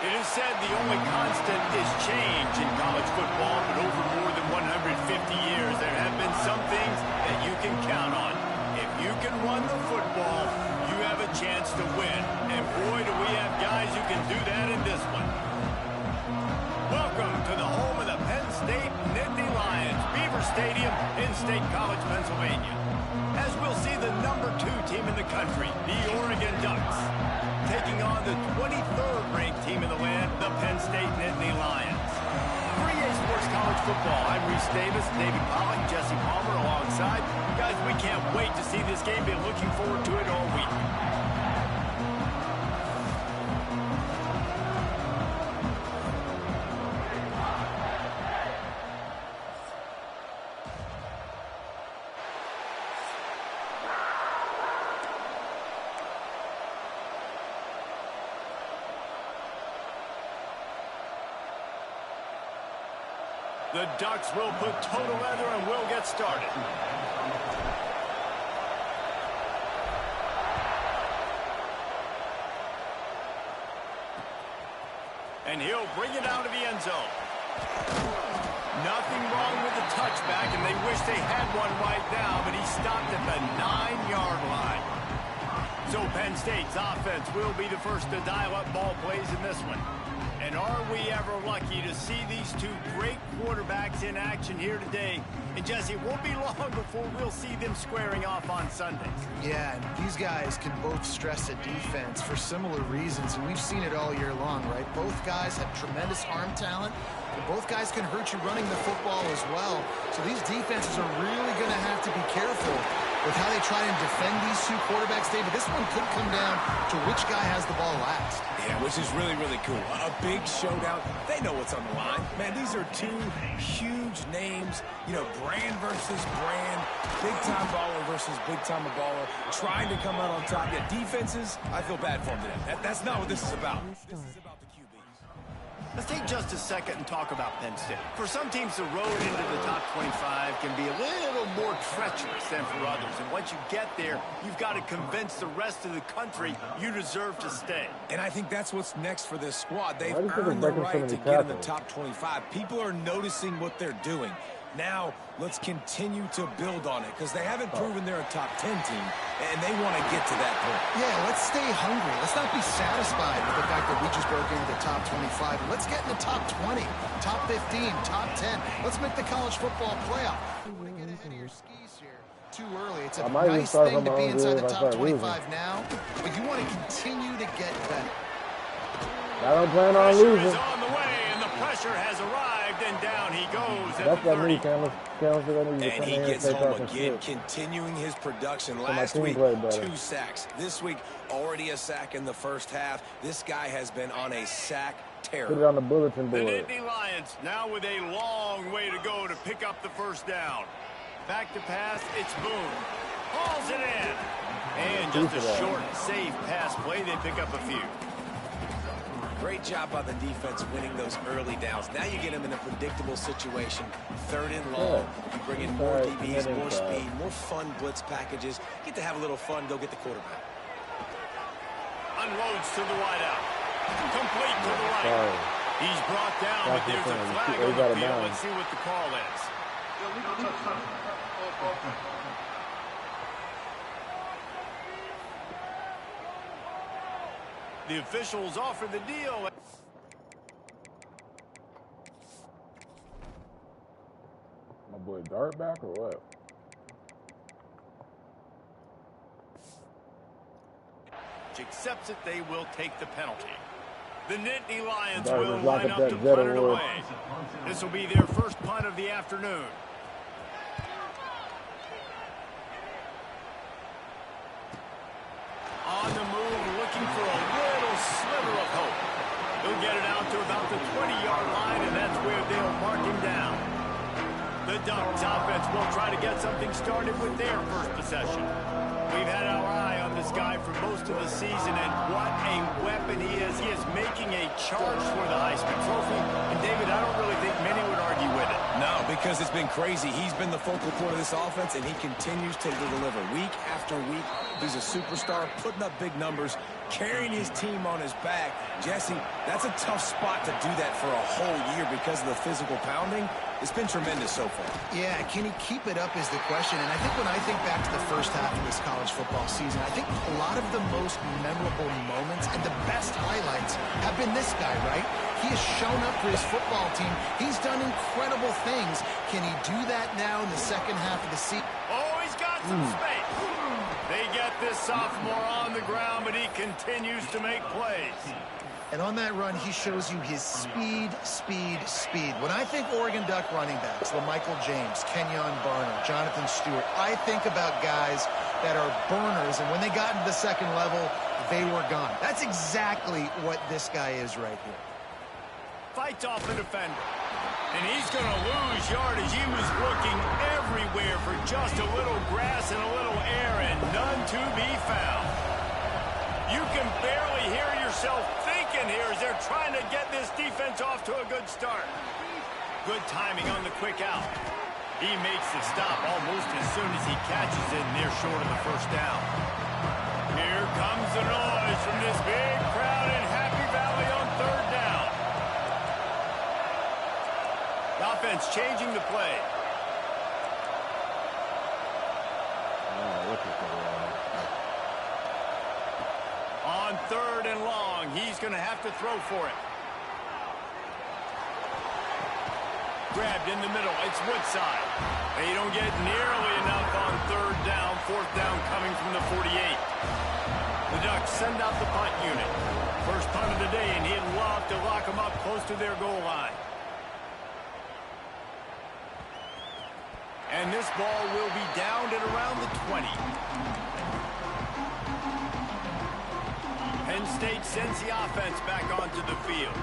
It is said the only constant is change in college football, but over more than 150 years, there have been some things that you can count on. If you can run the football, you have a chance to win. And boy, do we have guys who can do that in this one. Welcome to the home of the Penn State Nittany Lions, Beaver Stadium in State College, Pennsylvania. As we'll see the #2 team in the country, the Oregon Ducks, taking on the 23rd ranked team in the land, the Penn State Nittany Lions. 3A Sports College Football. I'm Reese Davis, David Pollock, Jesse Palmer alongside. Guys, we can't wait to see this game. Been looking forward to it all week. The Ducks will put total leather and we'll get started. And he'll bring it out of the end zone. Nothing wrong with the touchback, and they wish they had one right now, but he stopped at the 9-yard line. So Penn State's offense will be the first to dial up ball plays in this one. And are we ever lucky to see these two great quarterbacks in action here today? And Jesse, it won't be long before we'll see them squaring off on Sundays. Yeah, and these guys can both stress a defense for similar reasons, and we've seen it all year long, right? Both guys have tremendous arm talent, and both guys can hurt you running the football as well. So these defenses are really going to have to be careful with how they try and defend these two quarterbacks, David. This one could come down to which guy has the ball last. Yeah, which is really, really cool. A big showdown. They know what's on the line. Man, these are two huge names. You know, brand versus brand. Big-time baller versus big-time baller. Trying to come out on top. Yeah, defenses, I feel bad for them today. That's not what this is about. This is about the QB. Let's take just a second and talk about Penn State. For some teams, the road into the top 25 can be a little more treacherous than for others. And once you get there, you've got to convince the rest of the country you deserve to stay. And I think that's what's next for this squad. They've earned the right to get in the top 25. People are noticing what they're doing. Now, let's continue to build on it because they haven't proven they're a top 10 team, and they want to get to that point. Yeah, let's stay hungry. Let's not be satisfied with the fact that we just broke into the top 25. Let's get in the top 20, top 15, top 10. Let's make the college football playoff. You want to get ahead of your skis here too early. It's a nice thing to be inside the top 25 now, but you want to continue to get better. I don't plan on losing. Is on the way, and the pressure has arrived, and down he goes. That's what I need, and he gets home again, continuing his production. Last week, 2 sacks. This week, already a sack in the first half. This guy has been on a sack tear. Put it on the bulletin board. The Nittany Lions now with a long way to go to pick up the first down. Back to pass, it's Boone. Hauls it in. And just a short, safe pass play. They pick up a few. Great job by the defense winning those early downs. Now you get them in a predictable situation. 3rd and long. You bring in more DBs, more speed, more fun blitz packages. Get to have a little fun. Go get the quarterback. Unloads to the wideout. Complete to the right. He's brought down, but there's a flag on the field. Let's see what the call is. The officials offer the deal. My boy Dart back or what? Accepts it, they will take the penalty. The Nittany Lions will line up to punt it away. This will be their first punt of the afternoon. On the move, looking for a little sliver of hope. He'll get it out to about the 20-yard line, and that's where they'll mark him down. The Ducks offense will try to get something started with their first possession. We've had our eye on this guy for most of the season, and what a weapon he is. He is making a charge for the Heisman Trophy. And, David, I don't really think many would argue with it. No, because it's been crazy. He's been the focal point of this offense, and he continues to deliver week after week. He's a superstar, putting up big numbers, carrying his team on his back. Jesse, that's a tough spot to do that for a whole year because of the physical pounding. It's been tremendous so far. Yeah, can he keep it up is the question. And I think when I think back to the first half of this college football season, I think a lot of the most memorable moments and the best highlights have been this guy, right? He has shown up for his football team. He's done incredible things. Can he do that now in the second half of the season? Oh, he's got some space. They get this sophomore on the ground, but he continues to make plays. And on that run, he shows you his speed, speed, speed. When I think Oregon Duck running backs, LaMichael James, Kenyon Barner, Jonathan Stewart, I think about guys that are burners, and when they got into the second level, they were gone. That's exactly what this guy is right here. Fights off the defender. And he's going to lose yardage. He was looking everywhere for just a little grass and a little air, and none to be found. You can barely hear yourself thinking here as they're trying to get this defense off to a good start. Good timing on the quick out. He makes the stop almost as soon as he catches it, and they're short of the first down. Here comes the noise from this big crowd in Happy Valley on third down. The offense changing the play. On third and long, he's going to have to throw for it. Grabbed in the middle. It's Woodside. They don't get nearly enough on third down. Fourth down coming from the 48. The Ducks send out the punt unit. First punt of the day, and he'd love to lock them up close to their goal line. And this ball will be downed at around the 20. Penn State sends the offense back onto the field.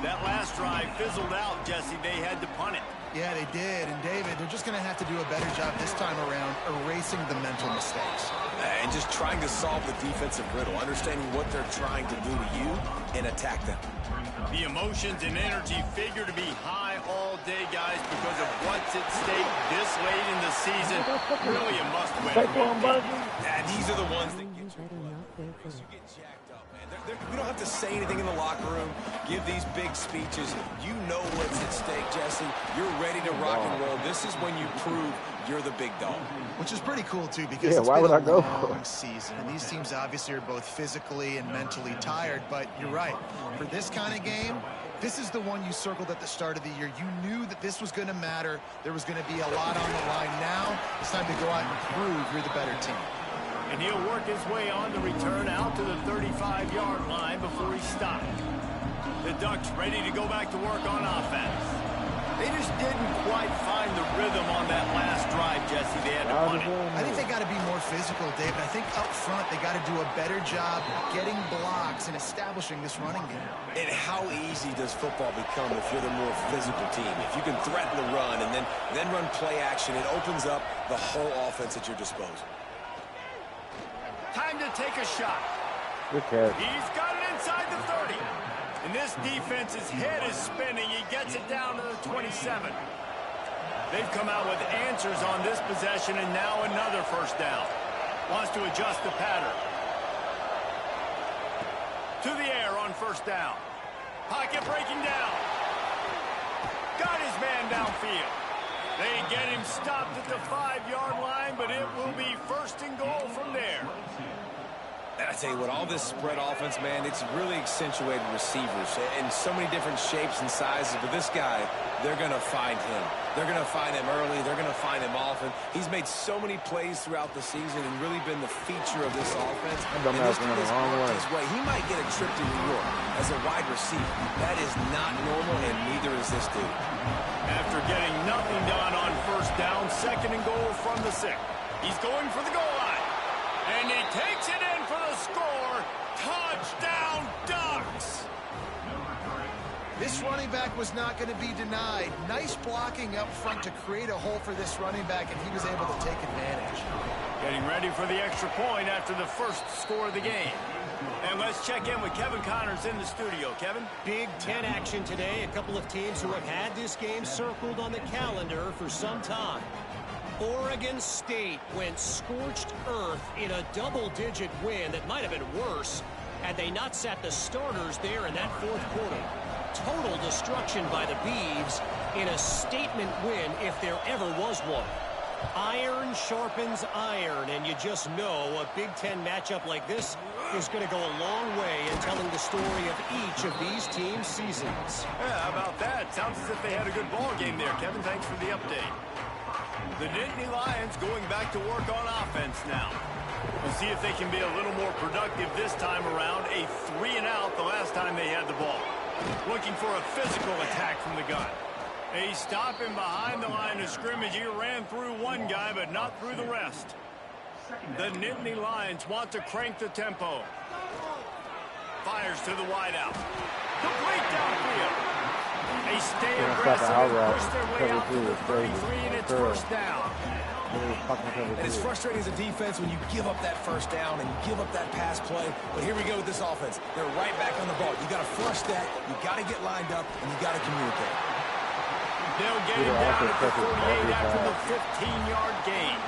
That last drive fizzled out, Jesse. They had to punt it. Yeah, they did. And, David, they're just going to have to do a better job this time around erasing the mental mistakes. And just trying to solve the defensive riddle, understanding what they're trying to do to you and attack them. The emotions and energy figure to be high all day, guys, because of what's at stake this late in the season. Really a must-win. And these are the ones that get you blood. You get jacked up, man. We don't have to say anything in the locker room, give these big speeches. You know what's at stake, Jesse. You're ready to rock and roll. This is when you prove you're the big dog. Which is pretty cool, too, because it's been a long season. And these teams obviously are both physically and mentally tired. But you're right. For this kind of game, this is the one you circled at the start of the year. You knew that this was going to matter. There was going to be a lot on the line. Now it's time to go out and prove you're the better team. And he'll work his way on the return out to the 35-yard line before he stopped. The Ducks ready to go back to work on offense. They just didn't quite find the rhythm on that last drive, Jesse. They had to punt it. I think they got to be more physical, David. I think up front they got to do a better job getting blocks and establishing this running game. And how easy does football become if you're the more physical team? If you can threaten the run and then run play action, it opens up the whole offense at your disposal. Time to take a shot. Good catch. He's got it inside the 30. And this defense's head is spinning. He gets it down to the 27. They've come out with answers on this possession, and now another first down. Wants to adjust the pattern. To the air on first down. Pocket breaking down. Got his man downfield. They get him stopped at the 5-yard line, but it will be first and goal from there. And I tell you what, all this spread offense, man, it's really accentuated receivers in so many different shapes and sizes. But this guy, they're going to find him. They're going to find him early. They're going to find him often. He's made so many plays throughout the season and really been the feature of this offense. And this dude has worked his way. He might get a trip to New York as a wide receiver. That is not normal, and neither is this dude. After getting nothing done on first down, second and goal from the 6. He's going for the goal line. And he takes it in for the score. Touchdown, Ducks! This running back was not going to be denied. Nice blocking up front to create a hole for this running back, and he was able to take advantage. Getting ready for the extra point after the first score of the game. And let's check in with Kevin Connors in the studio. Kevin? Big Ten action today. A couple of teams who have had this game circled on the calendar for some time. Oregon State went scorched earth in a double-digit win that might have been worse Had they not sat the starters there in that fourth quarter. Total destruction by the Beavs in a statement win if there ever was one. Iron sharpens iron, and you just know a Big Ten matchup like this is going to go a long way in telling the story of each of these teams' seasons. Yeah, how about that? Sounds as if they had a good ball game there, Kevin. Thanks for the update. The Nittany Lions going back to work on offense now. We'll see if they can be a little more productive this time around. A 3-and-out the last time they had the ball. Looking for a physical attack from the gun. A stop him behind the line of scrimmage. He ran through one guy, but not through the rest. The Nittany Lions want to crank the tempo. Fires to the wideout. Complete downfield. They stay aggressive and push their way out to the 33, and it's first down. And it's frustrating as a defense when you give up that first down and you give up that pass play. But here we go with this offense. They're right back on the ball. You got to flush that. You got to get lined up, and you got to communicate. They'll get him down at the 48 after the 15-yard gain.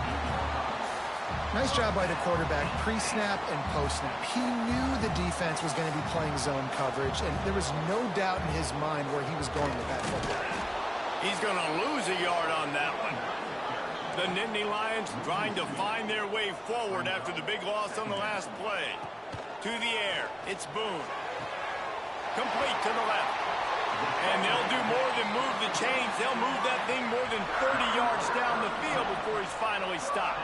Nice job by the quarterback, pre-snap and post-snap. He knew the defense was going to be playing zone coverage, and there was no doubt in his mind where he was going with that football. He's going to lose a yard on that one. The Nittany Lions trying to find their way forward after the big loss on the last play. To the air, it's Boone. Complete to the left. And they'll do more than move the chains. They'll move that thing more than 30 yards down the field before he's finally stopped.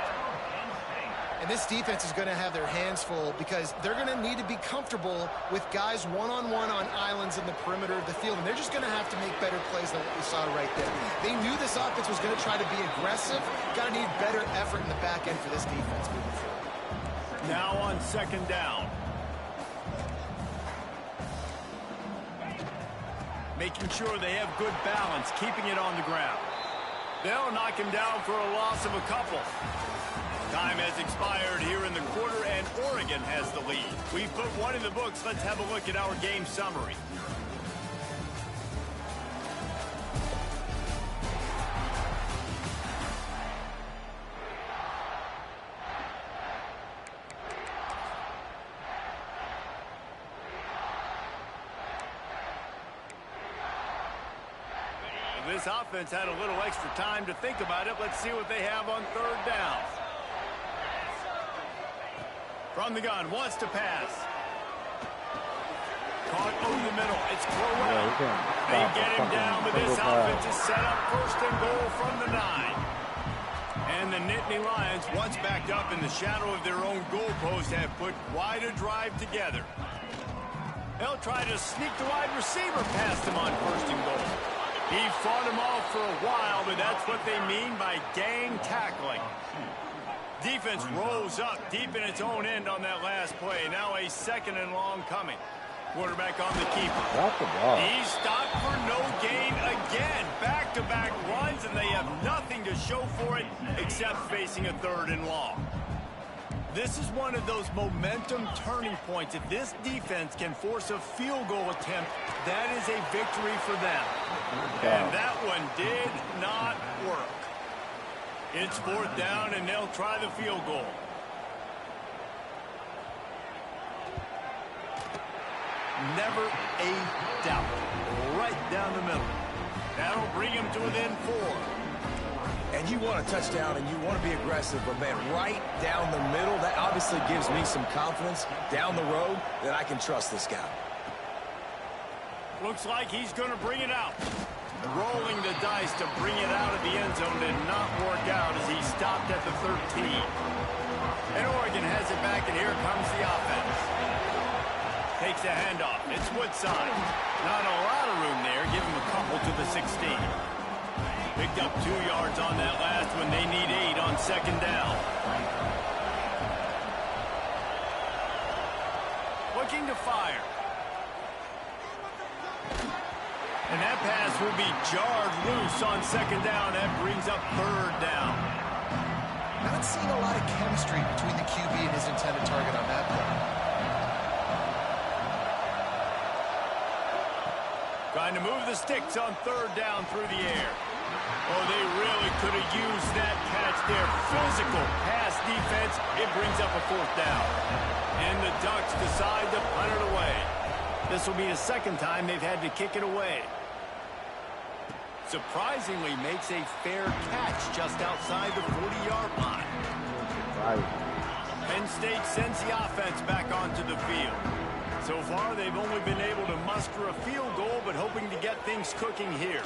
And this defense is going to have their hands full because they're going to need to be comfortable with guys one-on-one on islands in the perimeter of the field. And they're just going to have to make better plays than what we saw right there. They knew this offense was going to try to be aggressive. Got to need better effort in the back end for this defense moving forward. Now on second down. Making sure they have good balance, keeping it on the ground. They'll knock him down for a loss of a couple. Time has expired here in the quarter, and Oregon has the lead. We've put one in the books. Let's have a look at our game summary. This offense had a little extra time to think about it. Let's see what they have on third down. From the gun, wants to pass. Caught over the middle. It's Crowell. They get him down, but this offense is set up first and goal from the 9. And the Nittany Lions, once backed up in the shadow of their own goalpost, have put quite a drive together. They'll try to sneak the wide receiver past him on first and goal. He fought him off for a while, but that's what they mean by gang tackling. Defense rolls up deep in its own end on that last play. Now a second and long coming. Quarterback on the keeper. He's stopped for no gain again. Back-to-back runs, and they have nothing to show for it except facing a third and long. This is one of those momentum turning points. If this defense can force a field goal attempt, that is a victory for them. And that one did not work. It's fourth down, and they'll try the field goal. Never a doubt. Right down the middle. That'll bring him to within 4. And you want a touchdown, and you want to be aggressive, but, man, right down the middle, that obviously gives me some confidence down the road that I can trust this guy. Looks like he's going to bring it out. Rolling the dice to bring it out of the end zone did not work out as he stopped at the 13. And Oregon has it back, and here comes the offense. Takes a handoff. It's Woodside. Not a lot of room there. Give him a couple to the 16. Picked up 2 yards on that last one. They need 8 on second down. Looking to fire. And that pass will be jarred loose on second down. That brings up third down. Not seeing a lot of chemistry between the QB and his intended target on that play. Trying to move the sticks on third down through the air. Oh, they really could have used that catch there. Physical pass defense, it brings up a 4th down. And the Ducks decide to punt it away. This will be the 2nd time they've had to kick it away. Surprisingly makes a fair catch just outside the 40-yard line. Penn State sends the offense back onto the field. So far, they've only been able to muster a field goal, but hoping to get things cooking here.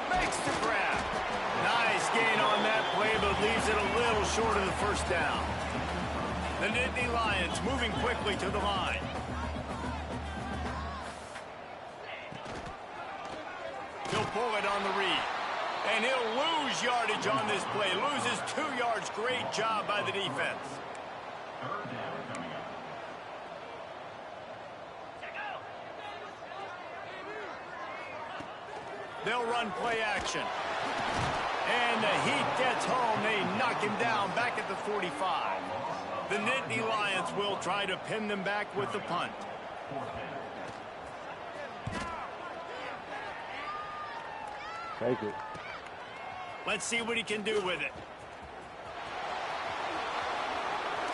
Makes the grab. Nice gain on that play, but leaves it a little short of the 1st down. The Nittany Lions moving quickly to the line. He'll pull it on the read. And he'll lose yardage on this play. Loses 2 yards. Great job by the defense. They'll run play action. And the heat gets home. They knock him down back at the 45. The Nittany Lions will try to pin them back with the punt. Take it. Let's see what he can do with it.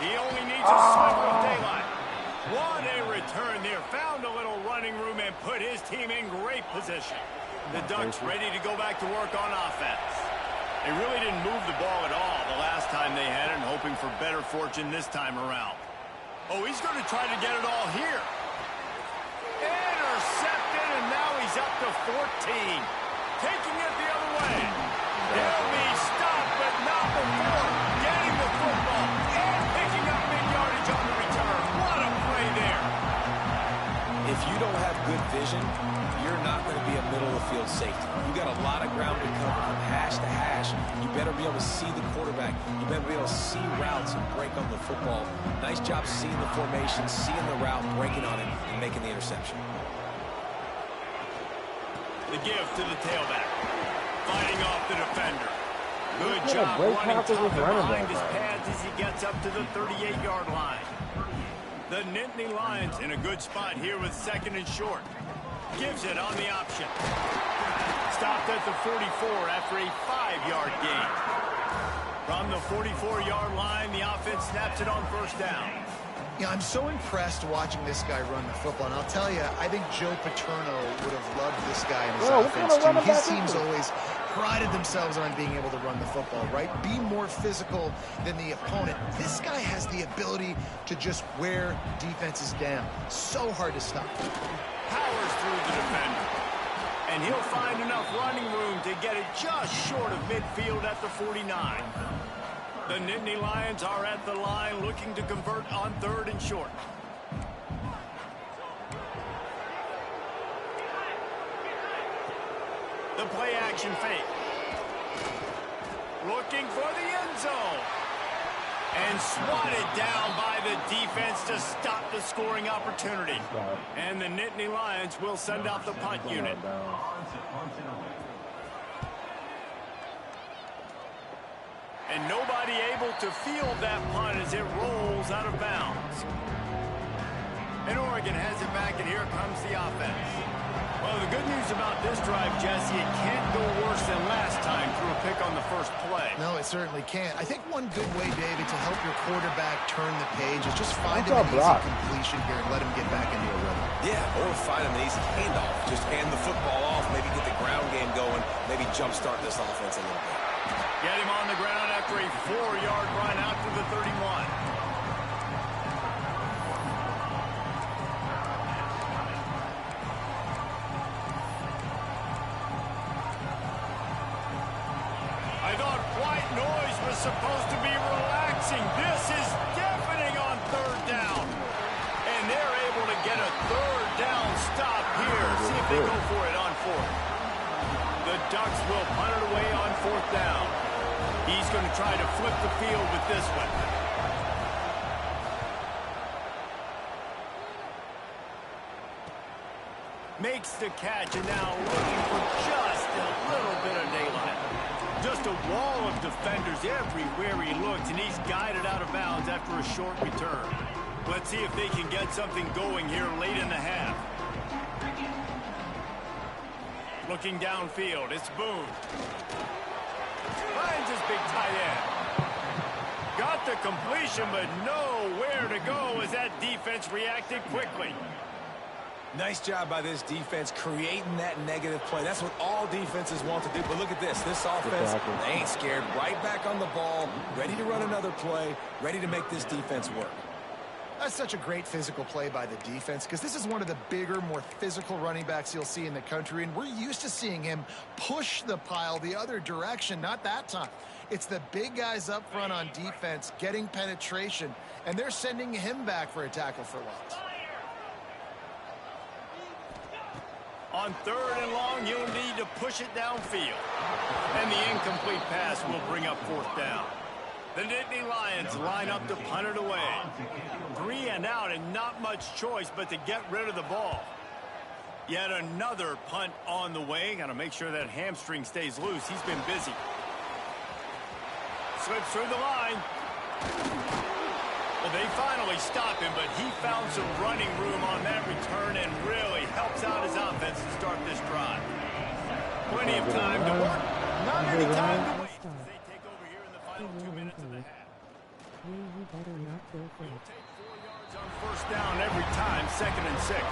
He only needs a sliver of daylight. What a return there. Found a little running room and put his team in great position. The Ducks ready to go back to work on offense. They really didn't move the ball at all the last time they had it, and hoping for better fortune this time around. Oh, he's going to try to get it all here. Intercepted, and now he's up to 14. Taking it the other way. He'll be stopped, but not before getting the football and picking up big yardage on the return. What a play there. If you don't have good vision, you're not going to be a middle-of-the-field safety. You got a lot of ground to cover from hash to hash. You better be able to see the quarterback. You better be able to see routes and break on the football. Nice job seeing the formation, seeing the route, breaking on it, and making the interception. The give to the tailback. Fighting off the defender. Good job running top and behind his pads as he gets up to the 38-yard line. The Nittany Lions in a good spot here with 2nd and short. Gives it on the option. Stopped at the 44 after a 5-yard gain. From the 44-yard line, the offense snaps it on 1st down. Yeah, I'm so impressed watching this guy run the football. And I'll tell you, I think Joe Paterno would have loved this guy in his offense, too. His teams always prided themselves on being able to run the football, right? Be more physical than the opponent. This guy has the ability to just wear defenses down. So hard to stop. Powers through the defender. And he'll find enough running room to get it just short of midfield at the 49. The Nittany Lions are at the line looking to convert on 3rd and short. The play action fake. Looking for the end zone. And swatted down by the defense to stop the scoring opportunity. And the Nittany Lions will send out the punt unit. And nobody able to field that punt as it rolls out of bounds. And Oregon has it back, and here comes the offense. Well, the good news about this drive, Jesse, it can't go worse than last time through a pick on the first play. No, it certainly can't. I think one good way, David, to help your quarterback turn the page is just find him an easy completion here and let him get back into a rhythm. Yeah, or find him an easy handoff. Just hand the football off, maybe get the ground game going, maybe jumpstart this offense a little bit. Get him on the ground after a 4-yard run out to the 31. Supposed to be relaxing. This is deafening on 3rd down. And they're able to get a 3rd down stop here. See if they go for it on 4th. The Ducks will punt it away on 4th down. He's going to try to flip the field with this one. Makes the catch, and now looking for just a little bit of daylight. Just a wall of defenders everywhere he looks, and he's guided out of bounds after a short return. Let's see if they can get something going here late in the half. Looking downfield, it's Boone. Finds his big tight end. completion, but nowhere to go as that defense reacted quickly. Nice job by this defense creating that negative play. That's what all defenses want to do. But look at this. This offense, they ain't scared. Right back on the ball, ready to run another play, ready to make this defense work. That's such a great physical play by the defense because this is one of the bigger, more physical running backs you'll see in the country, and we're used to seeing him push the pile the other direction. Not that time. It's the big guys up front on defense getting penetration, and they're sending him back for a tackle for loss. On 3rd and long, you'll need to push it downfield. And the incomplete pass will bring up 4th down. The Nittany Lions line up to punt it away. 3 and out and not much choice but to get rid of the ball. Yet another punt on the way. Got to make sure that hamstring stays loose. He's been busy. Slips through the line. Well, they finally stop him, but he found some running room on that return and really helps out his offense to start this drive. Plenty of time to work. Not any time to wait. They take over here in the final 2 minutes of the half. We'll take 4 yards on 1st down every time, 2nd and 6.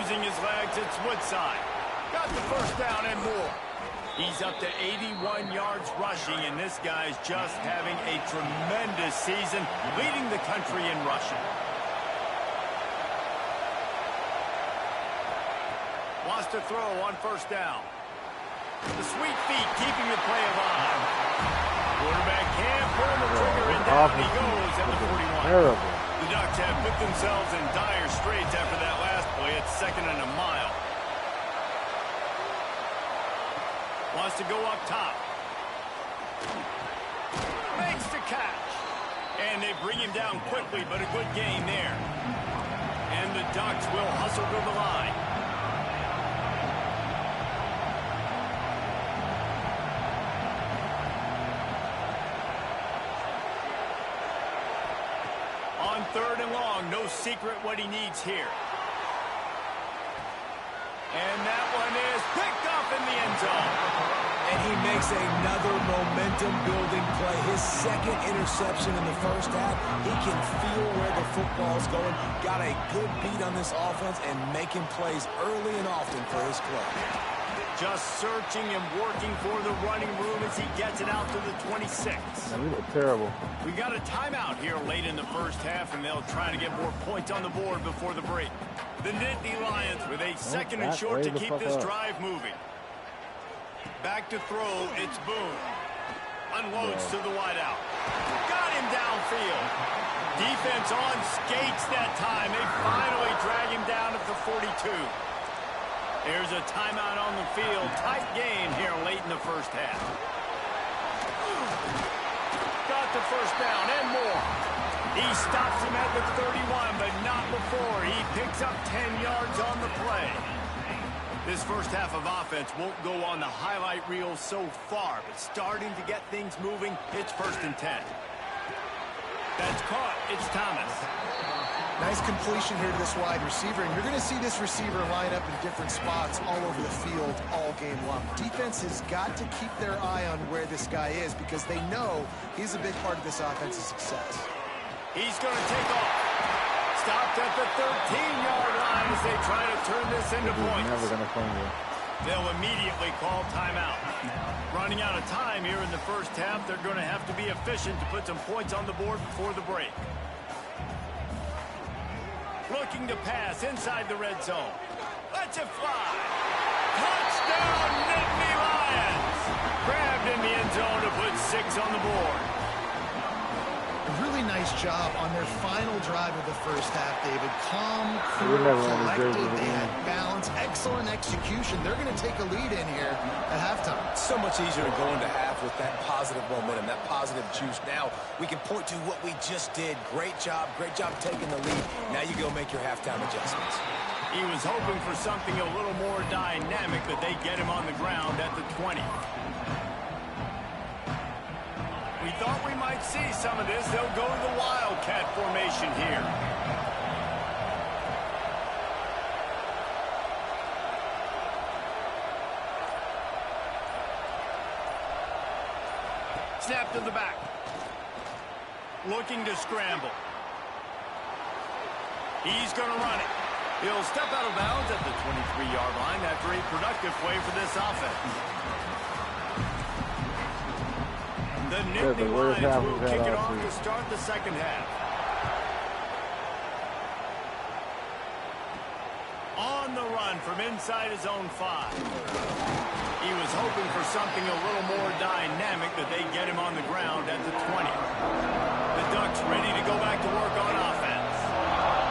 Using his legs, it's Woodside. Got the 1st down and more. He's up to 81 yards rushing, and this guy's just having a tremendous season, leading the country in rushing. Wants to throw on 1st down. The sweet feet keeping the play alive. Quarterback can't pull the trigger, and down he goes at the 41. Terrible. The Ducks have put themselves in dire straits after that last play. It's 2nd and a mile. Wants to go up top. Makes the catch. And they bring him down quickly, but a good gain there. And the Ducks will hustle to the line. On 3rd and long, no secret what he needs here. And that one is picked up in the end zone. And he makes another momentum-building play. His 2nd interception in the 1st half. He can feel where the football's going. Got a good beat on this offense and making plays early and often for his club. Just searching and working for the running room as he gets it out to the 26. We look terrible. We got a timeout here late in the 1st half, and they'll try to get more points on the board before the break. The Nittany Lions with a 2nd and short to keep this drive moving. Back to throw, it's Boone. Unloads to the wideout. Got him downfield. Defense on skates that time. They finally drag him down at the 42. There's a timeout on the field. Tight game here late in the 1st half. Got the 1st down and more. He stops him at the 31, but not before. He picks up 10 yards on the play. This 1st half of offense won't go on the highlight reel so far, but starting to get things moving, it's 1st and 10. That's caught. It's Thomas. Nice completion here to this wide receiver, and you're going to see this receiver line up in different spots all over the field all game long. Defense has got to keep their eye on where this guy is because they know he's a big part of this offense's success. He's going to take off. Stopped at the 13-yard line as they try to turn this into points. Never gonna find you. They'll immediately call timeout. Running out of time here in the 1st half, they're going to have to be efficient to put some points on the board before the break. Looking to pass inside the red zone. Let's it fly. Touchdown, Nittany Lions. Grabbed in the end zone to put 6 on the board. A really nice job on their final drive of the 1st half, David. Calm, cool, collected, they had balance, excellent execution. They're going to take a lead in here at halftime. So much easier to go into half with that positive momentum, that positive juice. Now we can point to what we just did. Great job taking the lead. Now you go make your halftime adjustments. He was hoping for something a little more dynamic, but they get him on the ground at the 20. We thought we might see some of this. They'll go to the Wildcat formation here. Snap to the back. Looking to scramble. He's going to run it. He'll step out of bounds at the 23-yard line after a productive play for this offense. The Nittany Lions will kick it off to start the second half. On the run from inside his own 5. He was hoping for something a little more dynamic, but they get him on the ground at the 20. The Ducks ready to go back to work on offense.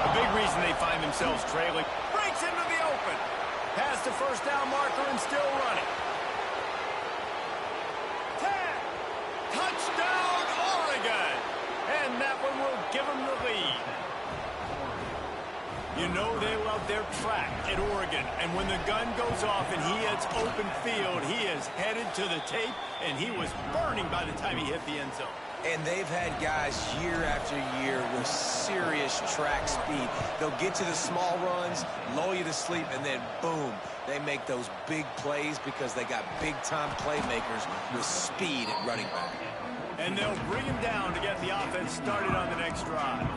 The big reason they find themselves trailing. Breaks into the open. Past the first down marker and still running. 10. Touchdown, Oregon. And that one will give them the lead. You know they love their track at Oregon. And when the gun goes off and he hits open field, he is headed to the tape, and he was burning by the time he hit the end zone. And they've had guys year after year with serious track speed. They'll get to the small runs, lull you to sleep, and then boom, they make those big plays because they got big-time playmakers with speed at running back. And they'll bring him down to get the offense started on the next drive.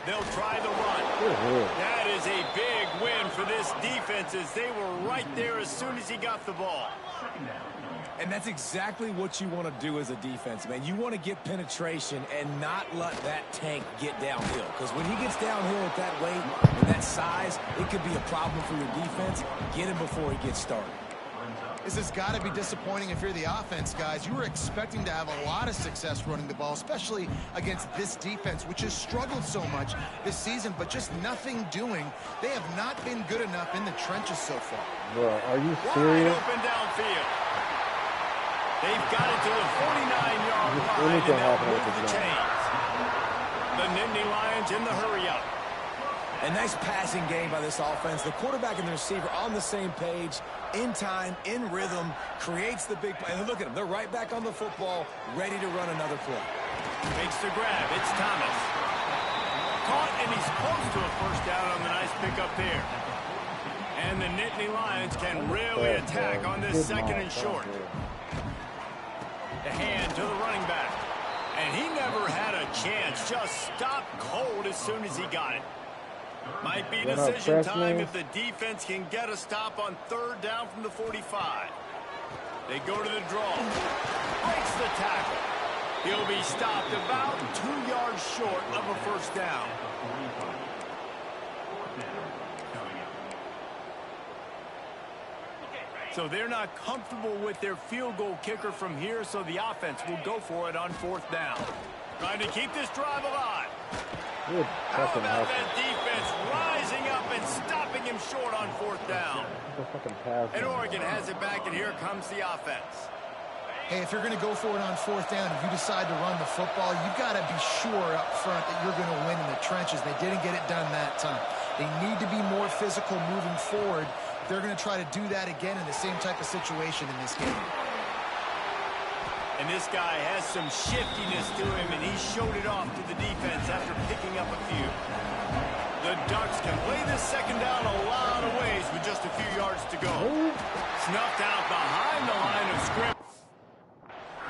They'll try the run. That is a big win for this defense as they were right there as soon as he got the ball. And that's exactly what you want to do as a defense, man. You want to get penetration and not let that tank get downhill. Because when he gets downhill at that weight and that size, it could be a problem for your defense. Get him before he gets started. This has got to be disappointing if you're the offense, guys. You were expecting to have a lot of success running the ball, especially against this defense, which has struggled so much this season, but just nothing doing. They have not been good enough in the trenches so far. Bro, are you Wide serious? open downfield. They've got it to the 49-yard line, and Anything they'll happened with move the the chains. The Nittany Lions in the hurry-up. A nice passing game by this offense. The quarterback and the receiver on the same page, in time, in rhythm, creates the big play. And look at them. They're right back on the football, ready to run another play. Makes the grab. It's Thomas. Caught, and he's close to a first down on the nice pickup there. And the Nittany Lions can really attack on this second and short. The hand to the running back. And he never had a chance. Just stopped cold as soon as he got it. Might be decision time if the defense can get a stop on third down from the 45. They go to the draw. Breaks the tackle. He'll be stopped about 2 yards short of a first down. So they're not comfortable with their field goal kicker from here, so the offense will go for it on fourth down. Trying to keep this drive alive. Good. How about that defense rising up and stopping him short on fourth down? And Oregon has it back, and here comes the offense. Hey, if you're going to go for it on fourth down, if you decide to run the football, you've got to be sure up front that you're going to win in the trenches. They didn't get it done that time. They need to be more physical moving forward. They're going to try to do that again in the same type of situation in this game. And this guy has some shiftiness to him, and he showed it off to the defense after picking up a few. The Ducks can play this second down a lot of ways with just a few yards to go. Snuffed out behind the line of scrimmage.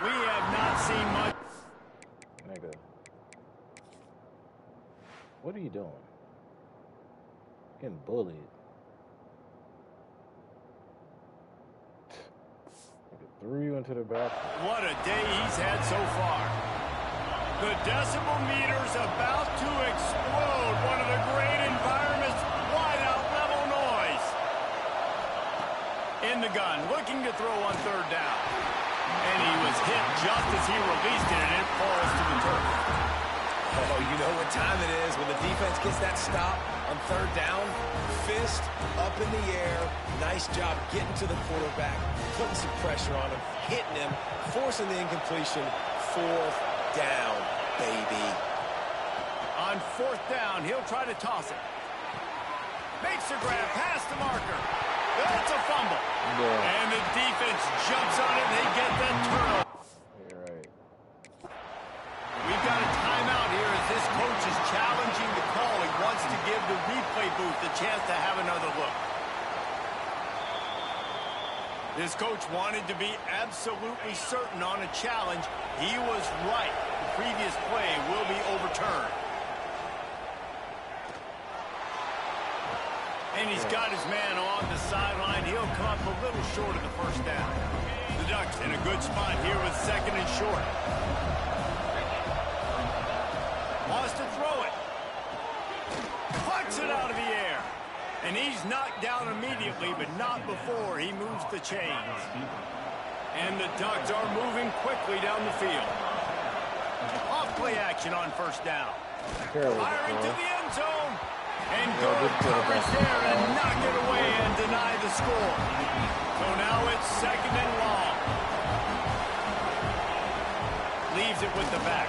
We have not seen much. Nigga. What are you doing? Getting bullied. Threw you into the bathroom. What a day he's had so far. The decibel meter's about to explode. One of the great environments, wide out level noise. In the gun, looking to throw on third down. And he was hit just as he released it, and it falls to the turf. Oh, you know what time it is when the defense gets that stop on third down. Fist up in the air. Nice job getting to the quarterback, putting some pressure on him, hitting him, forcing the incompletion. Fourth down, baby. On fourth down, he'll try to toss it. Makes a grab past the marker. That's a fumble. Yeah. And the defense jumps on it, and they get that turnover. You're right. We've got a timeout here as this coach is challenging the call. He wants to give the replay booth the chance to have another look. This coach wanted to be absolutely certain on a challenge. He was right. The previous play will be overturned. And he's got his man on the sideline. He'll come up a little short of the first down. The Ducks in a good spot here with second and short. Wants to throw it. Puts it out of the air. And he's knocked down immediately, but not before he moves the chains. And the Ducks are moving quickly down the field. Off play action on first down. Firing to the end zone. And good coverage there and knock it away and deny the score. So now it's second and long. Leaves it with the back.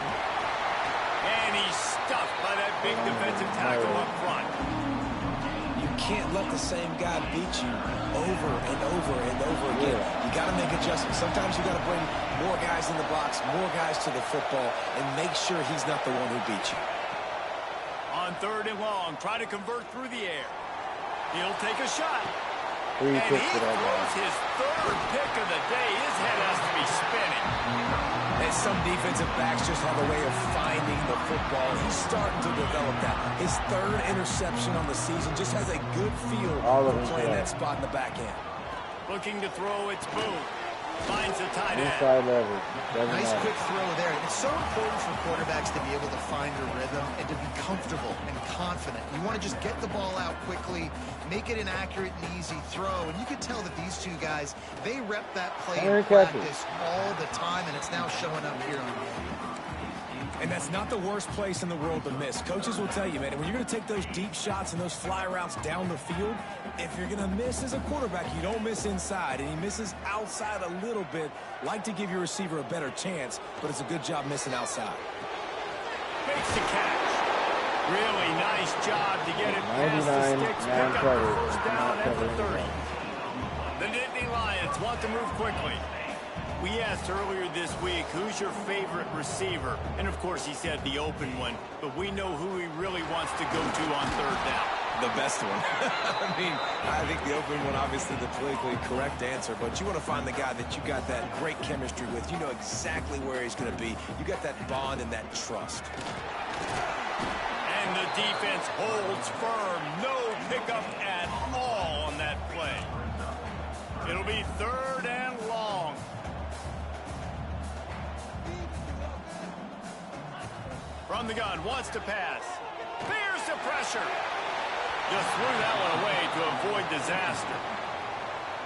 And he's stuffed by that big defensive tackle up front. You can't let the same guy beat you over and over and over again. You got to make adjustments. Sometimes you got to bring more guys in the box, more guys to the football, and make sure he's not the one who beat you. On third and long, try to convert through the air. He'll take a shot. Three And he picks for that throws guy. his third pick of the day. His head has to be spinning. And some defensive backs just have a way of finding the football. He's starting to develop that. His third interception on the season just has a good feel for playing that spot in the back end. Looking to throw, it's Boone. Finds the tight end. Inside leverage. Nice quick throw there. It's so important for quarterbacks to be able to find a rhythm and to be comfortable and confident. You want to just get the ball out quickly, make it an accurate and easy throw. And you can tell that these two guys, they rep that play in practice all the time, and it's now showing up here on the field. And that's not the worst place in the world to miss. Coaches will tell you, man, when you're going to take those deep shots and those fly routes down the field, if you're going to miss as a quarterback, you don't miss inside. And he misses outside a little bit. Like to give your receiver a better chance, but it's a good job missing outside. Makes the catch. Really nice job to get it past the sticks. Pick up the first down at the 30. The Nittany Lions want to move quickly. We asked earlier this week, who's your favorite receiver? And, of course, he said the open one. But we know who he really wants to go to on third down. The best one. I mean, I think the open one, obviously the politically correct answer, but you want to find the guy that you got that great chemistry with. You know exactly where he's going to be. You got that bond and that trust. And the defense holds firm. No pickup at all on that play. It'll be third and long. From the gun, wants to pass. Fears the pressure. Just threw that one away to avoid disaster.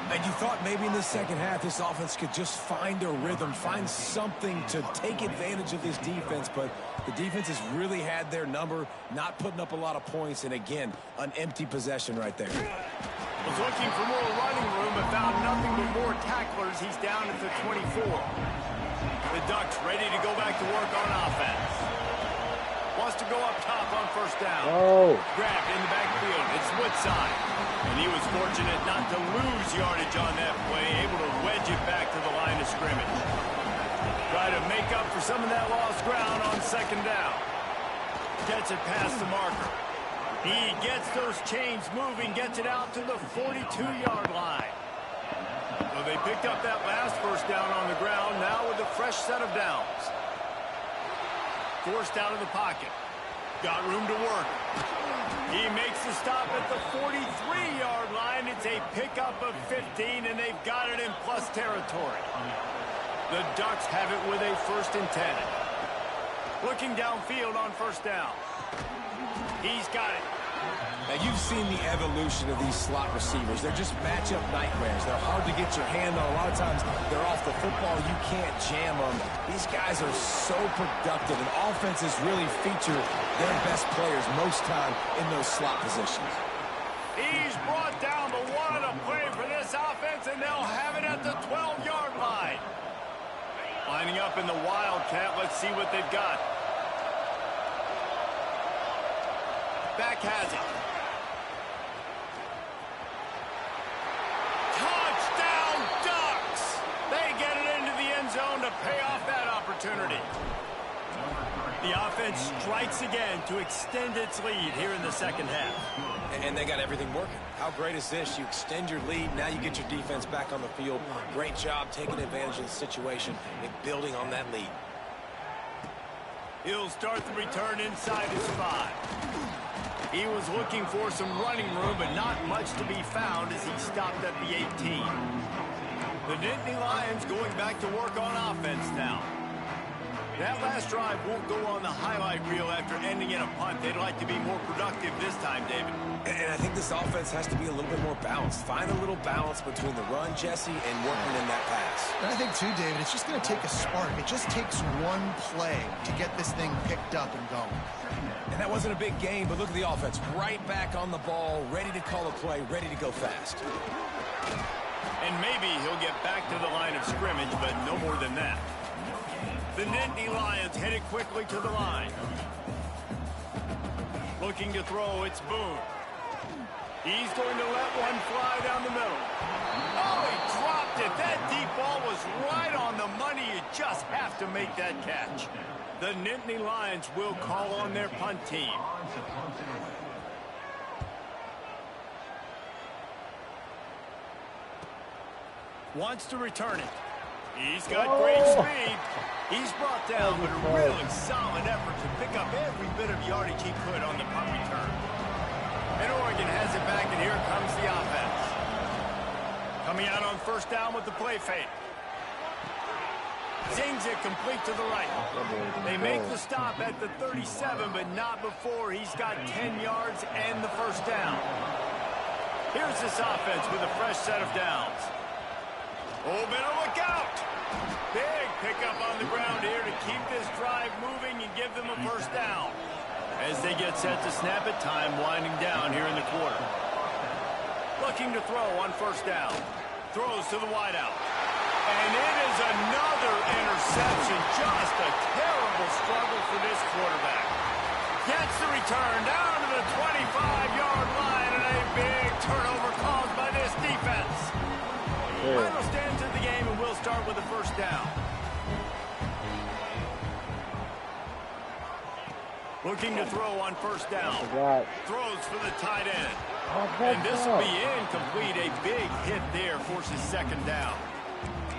And you thought maybe in the second half this offense could just find a rhythm, find something to take advantage of this defense, but the defense has really had their number, not putting up a lot of points, and again, an empty possession right there. Was looking for more running room, but found nothing but more tacklers. He's down at the 24. The Ducks ready to go back to work on offense. Wants to go up top on first down. Oh. Grabbed in the backfield. It's Woodside. And he was fortunate not to lose yardage on that play, able to wedge it back to the line of scrimmage. Try to make up for some of that lost ground on second down. Gets it past the marker. He gets those chains moving, gets it out to the 42-yard line. So they picked up that last first down on the ground, now with a fresh set of downs. Forced out of the pocket. Got room to work. He makes the stop at the 43-yard line. It's a pickup of 15, and they've got it in plus territory. The Ducks have it with a 1st and 10. Looking downfield on first down. He's got it. Now, you've seen the evolution of these slot receivers. They're just matchup nightmares. They're hard to get your hand on. A lot of times, they're off the football. You can't jam them. These guys are so productive, and offenses really feature their best players most time in those slot positions. He's brought down, but what a play for this offense, and they'll have it at the 12-yard line. Lining up in the Wildcat. Let's see what they've got. Back has it. Touchdown, Ducks! They get it into the end zone to pay off that opportunity. The offense strikes again to extend its lead here in the second half. And they got everything working. How great is this? You extend your lead. Now you get your defense back on the field. Great job taking advantage of the situation and building on that lead. He'll start the return inside his 5. He was looking for some running room, but not much to be found as he stopped at the 18. The Nittany Lions going back to work on offense now. That last drive won't go on the highlight reel after ending in a punt. They'd like to be more productive this time, David. And I think this offense has to be a little bit more balanced. Find a little balance between the run, Jesse, and working in that pass. And I think, too, David, it's just going to take a spark. It just takes one play to get this thing picked up and going. And that wasn't a big gain, but look at the offense. Right back on the ball, ready to call a play, ready to go fast. And maybe he'll get back to the line of scrimmage, but no more than that. The Nittany Lions headed quickly to the line. Looking to throw, it's Boone. He's going to let one fly down the middle. Oh, he dropped it. That deep ball was right on the money. You just have to make that catch. The Nittany Lions will call on their punt team. Wants to return it. He's got great speed. He's brought down, but a really solid effort to pick up every bit of yardage he could on the punt return. And Oregon has it back, and here comes the offense. Coming out on first down with the play fake. Zings it complete to the right. They make the stop at the 37, but not before he's got 10 yards and the first down. Here's this offense with a fresh set of downs. Oh, better look out. Big pickup on the ground here to keep this drive moving and give them a first down. As they get set to snap it, time winding down here in the quarter. Looking to throw on first down. Throws to the wideout. And it is another interception. Just a terrible struggle for this quarterback. Gets the return down to the 25-yard line, and a big turnover caused by this defense. Final stands of the game, and we'll start with the first down. Looking to throw on first down. Throws for the tight end. And this will be incomplete. A big hit there forces second down.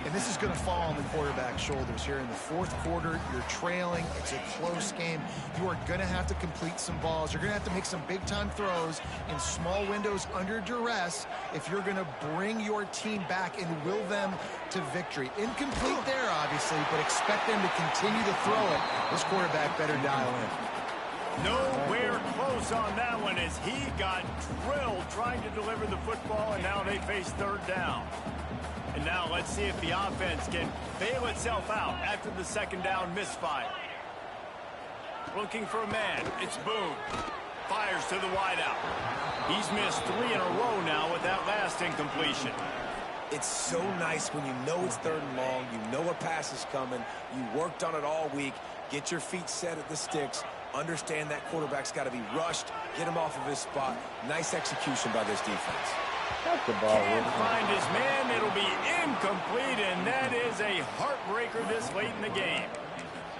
And this is going to fall on the quarterback's shoulders here in the fourth quarter. You're trailing. It's a close game. You are going to have to complete some balls. You're going to have to make some big-time throws in small windows under duress if you're going to bring your team back and will them to victory. Incomplete there, obviously, but expect them to continue to throw it. This quarterback better dial in. Nowhere close on that one as he got drilled trying to deliver the football, and now they face third down. And now let's see if the offense can bail itself out after the second down misfire. Looking for a man. It's Boone. Fires to the wideout. He's missed 3 in a row now with that last incompletion. It's so nice when you know it's third and long, you know a pass is coming, you worked on it all week, get your feet set at the sticks, understand that quarterback's got to be rushed, get him off of his spot. Nice execution by this defense. Can't find his man. It'll be incomplete, and that is a heartbreaker this late in the game.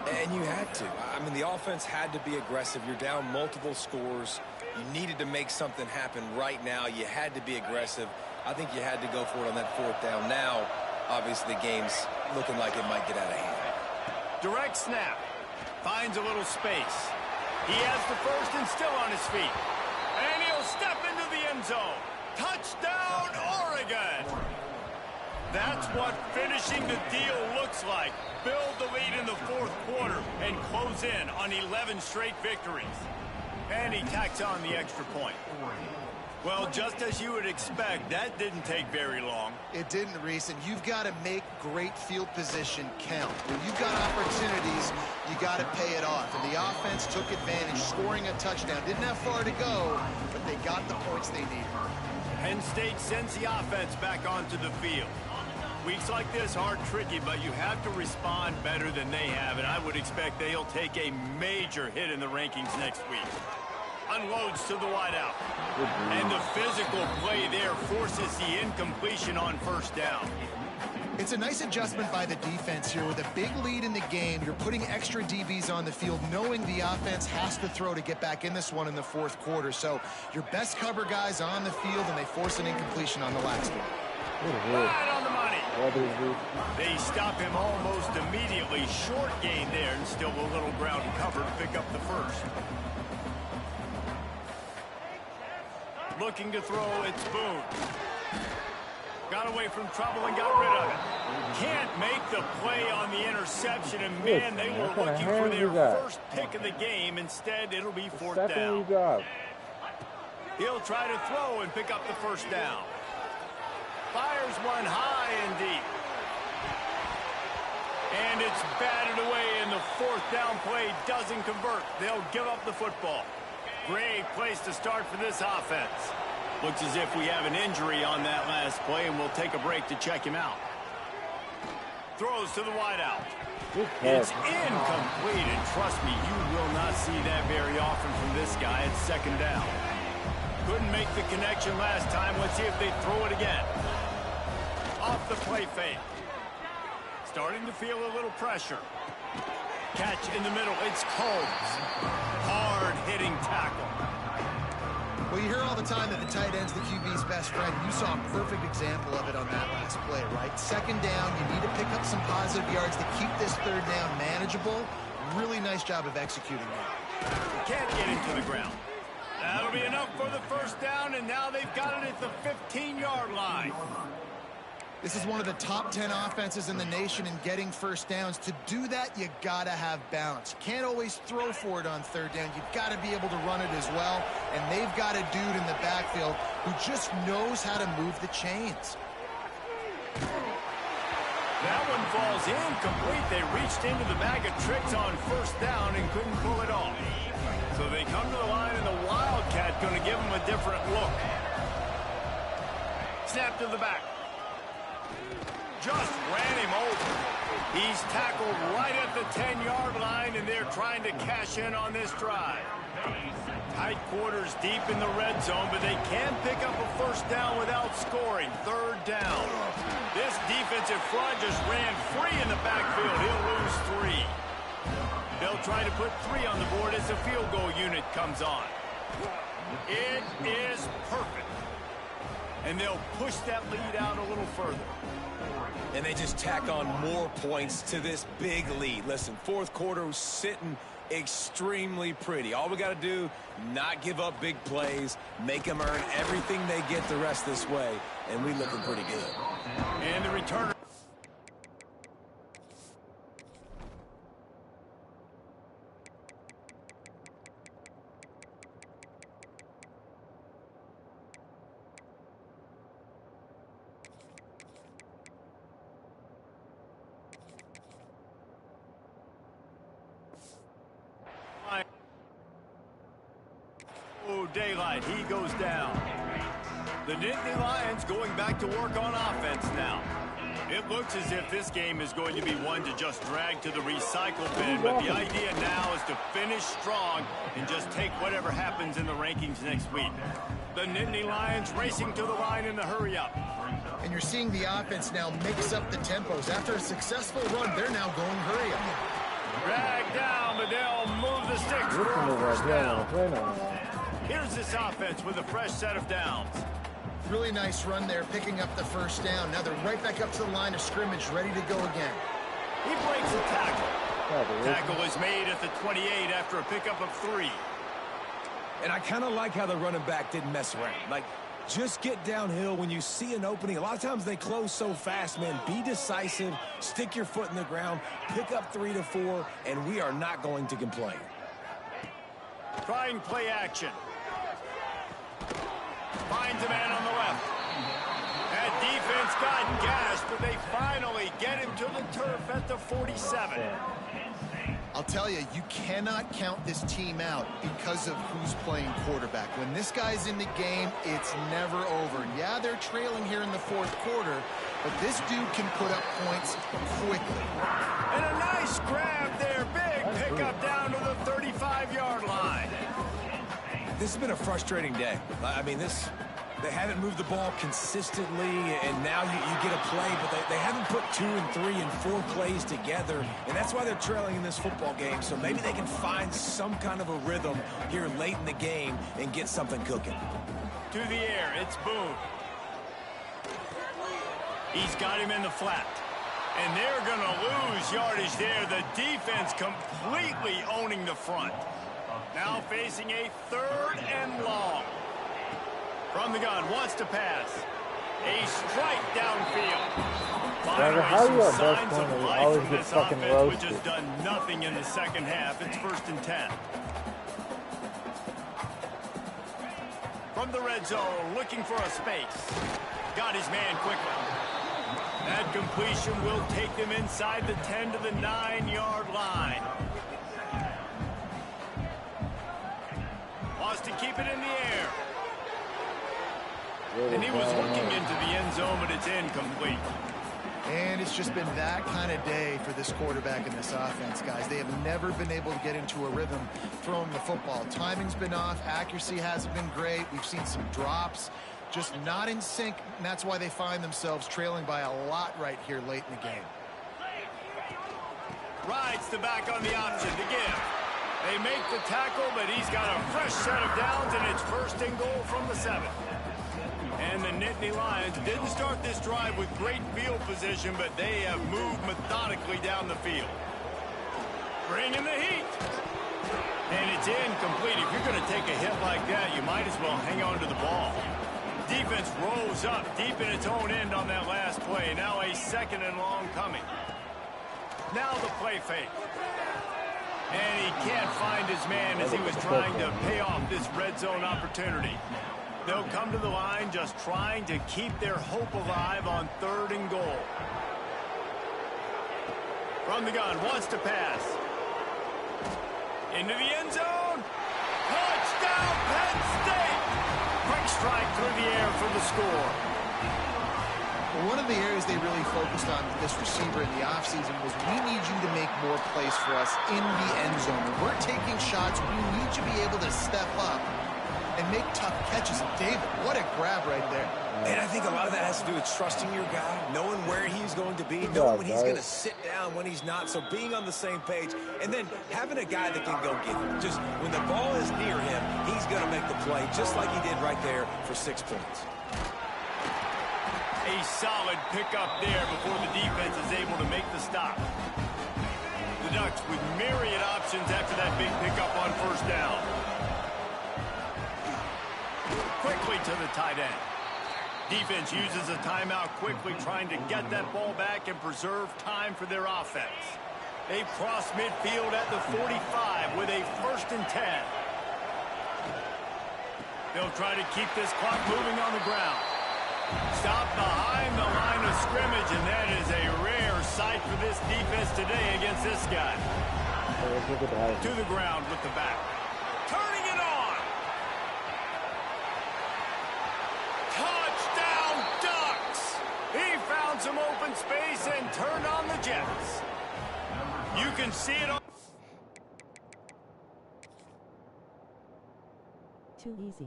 And you had to. I mean, the offense had to be aggressive. You're down multiple scores. You needed to make something happen right now. You had to be aggressive. I think you had to go for it on that fourth down. Now, obviously, the game's looking like it might get out of hand. Direct snap. Finds a little space. He has the first and still on his feet. And he'll step into the end zone. Touchdown, Oregon! That's what finishing the deal looks like. Build the lead in the fourth quarter and close in on 11 straight victories. And he tacks on the extra point. Well, just as you would expect, that didn't take very long. It didn't, Reese, and you've got to make great field position count. When you've got opportunities, you got to pay it off. And the offense took advantage, scoring a touchdown. Didn't have far to go, but they got the points they needed. Penn State sends the offense back onto the field. Weeks like this are tricky, but you have to respond better than they have, and I would expect they'll take a major hit in the rankings next week. Unloads to the wideout. And the physical play there forces the incompletion on first down. It's a nice adjustment by the defense here. With a big lead in the game, you're putting extra DBs on the field, knowing the offense has to throw to get back in this one in the fourth quarter. So your best cover guys on the field, and they force an incompletion on the last one. Right on the money. They stop him almost immediately. Short gain there, and still a little ground cover to pick up the first. Looking to throw, it's Boone. Got away from trouble and got rid of it. Can't make the play on the interception, and man, they were looking for their first pick of the game. Instead, it'll be fourth down. He'll try to throw and pick up the first down. Fires one high and deep. And it's batted away, and the fourth down play doesn't convert. They'll give up the football. Great place to start for this offense. Looks as if we have an injury on that last play, and we'll take a break to check him out. Throws to the wideout. It's incomplete, and trust me, you will not see that very often from this guy. It's second down. Couldn't make the connection last time. Let's see if they throw it again. Off the play fake. Starting to feel a little pressure. Catch in the middle. It's Combs. Hard-hitting tackle. Well, you hear all the time that the tight end's the QB's best friend. You saw a perfect example of it on that last play, right? Second down, you need to pick up some positive yards to keep this third down manageable. Really nice job of executing that. Can't get into the ground. That'll be enough for the first down, and now they've got it at the 15-yard line. This is one of the top 10 offenses in the nation in getting first downs. To do that, you got to have balance. You can't always throw for it on third down. You've got to be able to run it as well. And they've got a dude in the backfield who just knows how to move the chains. That one falls incomplete. They reached into the bag of tricks on first down and couldn't pull it off. So they come to the line, and the Wildcat going to give them a different look. Snap to the back. Just ran him over. He's tackled right at the 10-yard line, and they're trying to cash in on this drive. Tight quarters deep in the red zone, but they can pick up a first down without scoring. Third down. This defensive front just ran free in the backfield. He'll lose 3. They'll try to put 3 on the board as the field goal unit comes on. It is perfect. And they'll push that lead out a little further. And they just tack on more points to this big lead. Listen, fourth quarter was sitting extremely pretty. All we got to do, not give up big plays, make them earn everything they get the rest this way, and we looking pretty good. And the returner. Daylight, he goes down. The Nittany Lions going back to work on offense now. It looks as if this game is going to be one to just drag to the recycle bin, but the idea now is to finish strong and just take whatever happens in the rankings next week. The Nittany Lions racing to the line in the hurry-up. And you're seeing the offense now mix up the tempos. After a successful run, they're now going hurry-up. Drag down, but they'll move the sticks for a first down. Here's this offense with a fresh set of downs. Really nice run there, picking up the first down. Now they're right back up to the line of scrimmage, ready to go again. He breaks a tackle. Tackle is made at the 28 after a pickup of 3. And I kind of like how the running back didn't mess around. Like, just get downhill when you see an opening. A lot of times they close so fast, man. Be decisive, stick your foot in the ground, pick up 3 to 4, and we are not going to complain. Trying play action. Finds a man on the left. That defense got gashed, but they finally get him to the turf at the 47. I'll tell you, you cannot count this team out because of who's playing quarterback. When this guy's in the game, it's never over. Yeah, they're trailing here in the fourth quarter, but this dude can put up points quickly. And a nice grab there. Big pickup down to the 35-yard line. This has been a frustrating day. I mean, this They haven't moved the ball consistently, and now you get a play, but they haven't put 2 and 3 and 4 plays together, and that's why they're trailing in this football game. So maybe they can find some kind of a rhythm here late in the game and get something cooking. To the air, it's Boone. He's got him in the flat. And they're going to lose yardage there. The defense completely owning the front. Now facing a 3rd and long. From the gun, wants to pass. A strike downfield. Finally, some signs of life from this offense, which has done nothing in the second half. It's 1st and 10. From the red zone, looking for a space. Got his man quickly. That completion will take them inside the 10 to the 9-yard line. Wants to keep it in the air. And he was looking into the end zone, but it's incomplete. And it's just been that kind of day for this quarterback and this offense, guys. They have never been able to get into a rhythm throwing the football. Timing's been off. Accuracy hasn't been great. We've seen some drops. Just not in sync, and that's why they find themselves trailing by a lot right here late in the game. Rides the back on the option to give. They make the tackle, but he's got a fresh set of downs, and it's 1st and goal from the 7. And the Nittany Lions didn't start this drive with great field position, but they have moved methodically down the field. Bringing the heat. And it's incomplete. If you're going to take a hit like that, you might as well hang on to the ball. Defense rose up deep in its own end on that last play. Now a 2nd and long coming. Now the play fake. And he can't find his man as he was trying to pay off this red zone opportunity. They'll come to the line just trying to keep their hope alive on 3rd and goal. From the gun, wants to pass. Into the end zone. Touchdown, Penn State! Quick strike through the air for the score. Well, one of the areas they really focused on with this receiver in the offseason was we need you to make more plays for us in the end zone. When we're taking shots, we need you to be able to step up and make tough catches. And David, what a grab right there. And I think a lot of that has to do with trusting your guy, knowing where he's going to be, knowing when he's going to sit down, when he's not. So being on the same page, and then having a guy that can go get it. Just when the ball is near him, he's going to make the play, just like he did right there for 6 points. A solid pickup there before the defense is able to make the stop. The Ducks with myriad options after that big pickup on 1st down. Quickly to the tight end. Defense uses a timeout quickly, trying to get that ball back and preserve time for their offense. They cross midfield at the 45 with a 1st and 10. They'll try to keep this clock moving on the ground. Stop behind the line of scrimmage, and that is a rare sight for this defense today against this guy. To the ground with the back. Turning it on. Touchdown, Ducks! He found some open space and turned on the Jets. You can see it on. Too easy.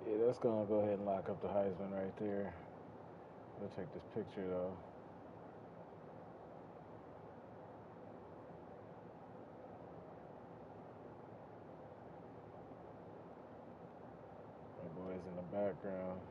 Yeah, that's gonna go ahead and lock up the Heisman right there. We'll take this picture though. My boy's in the background.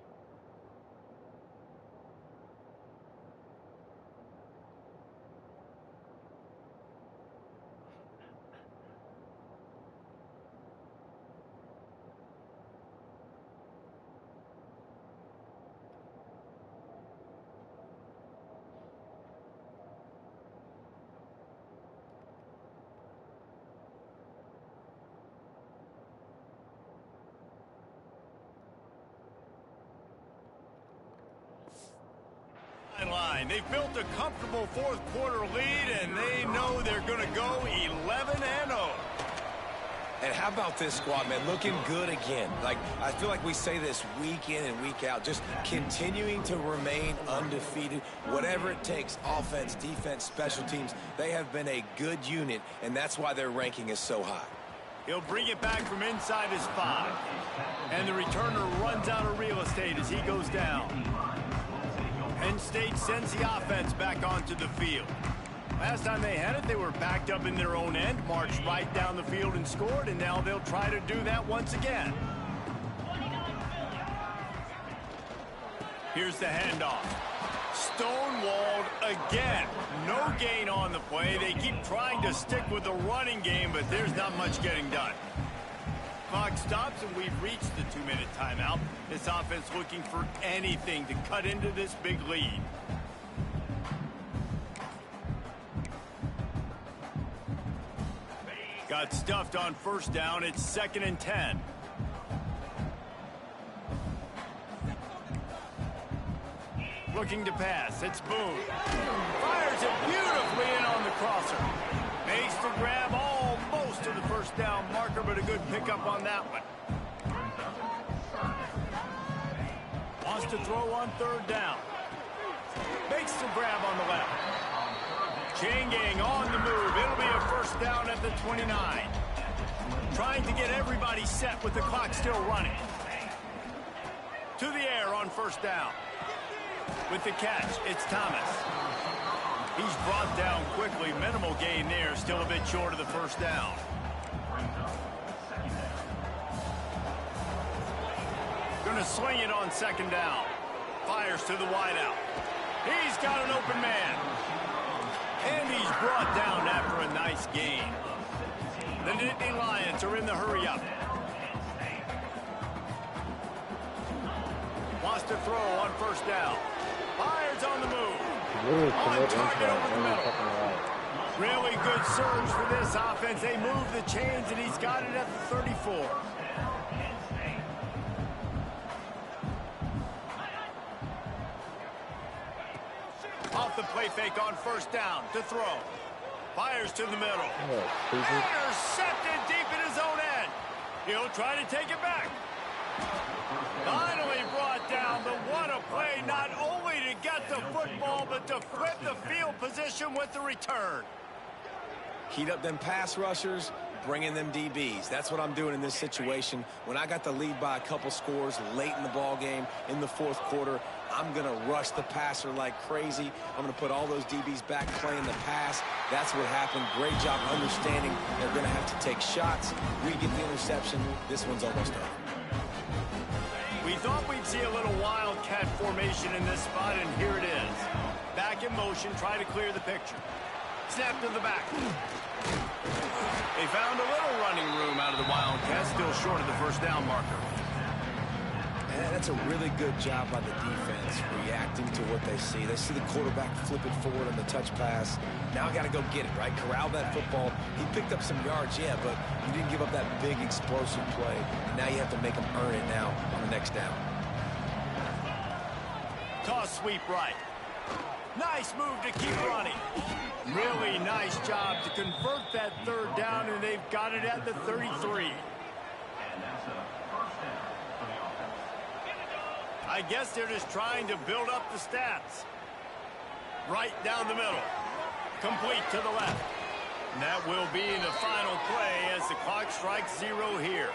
Line. They've built a comfortable 4th quarter lead, and they know they're going to go 11-0. And how about this squad, man? Looking good again. Like, I feel like we say this week in and week out, just continuing to remain undefeated. Whatever it takes, offense, defense, special teams, they have been a good unit, and that's why their ranking is so high. He'll bring it back from inside his 5. And the returner runs out of real estate as he goes down. Penn State sends the offense back onto the field. Last time they had it, they were backed up in their own end, marched right down the field and scored, and now they'll try to do that once again. Here's the handoff. Stonewalled again. No gain on the play. They keep trying to stick with the running game, but there's not much getting done. Clock stops, and we've reached the 2-minute timeout. This offense looking for anything to cut into this big lead. Got stuffed on first down. It's 2nd and 10. Looking to pass. It's Boone. Fires it beautifully in on the crosser. Makes the grab almost to the first down marker, but a good pickup on that one. Wants to throw on 3rd down. Makes the grab on the left. Chain gang on the move. It'll be a first down at the 29. Trying to get everybody set with the clock still running. To the air on first down. With the catch, it's Thomas. He's brought down quickly. Minimal gain there. Still a bit short of the first down. Going to swing it on 2nd down. Fires to the wideout. He's got an open man. And he's brought down after a nice gain. The Nittany Lions are in the hurry-up. Wants to throw on first down. Fires on the move. On target over the middle. Really good surge for this offense. They move the chains, and he's got it at the 34. Off the play fake on first down to throw. Fires to the middle. Intercepted deep in his own end. He'll try to take it back. Finally brought down, but what a play, not only to get the football, but to flip the field position with the return. Heat up them pass rushers, bring in them DBs. That's what I'm doing in this situation. When I got the lead by a couple scores late in the ball game in the 4th quarter, I'm going to rush the passer like crazy. I'm going to put all those DBs back playing the pass. That's what happened. Great job understanding they're going to have to take shots. We get the interception. This one's almost done. We thought we'd see a little wildcat formation in this spot, and here it is. Back in motion, try to clear the picture. Snap to the back. They found a little running room out of the Wildcats, still short of the first down marker. And that's a really good job by the defense, reacting to what they see. They see the quarterback flip it forward on the touch pass. Now I got to go get it, right? Corral that football. He picked up some yards, yeah, but you didn't give up that big explosive play. Now you have to make him earn it now on the next down. Toss sweep right. Nice move to keep running. Really nice job to convert that 3rd down, and they've got it at the 33. I guess they're just trying to build up the stats. Right down the middle. Complete to the left. And that will be the final play as the clock strikes 0 here.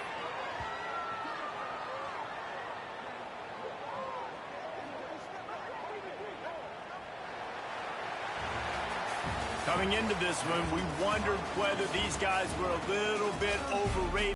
Coming into this one, we wondered whether these guys were a little bit overrated.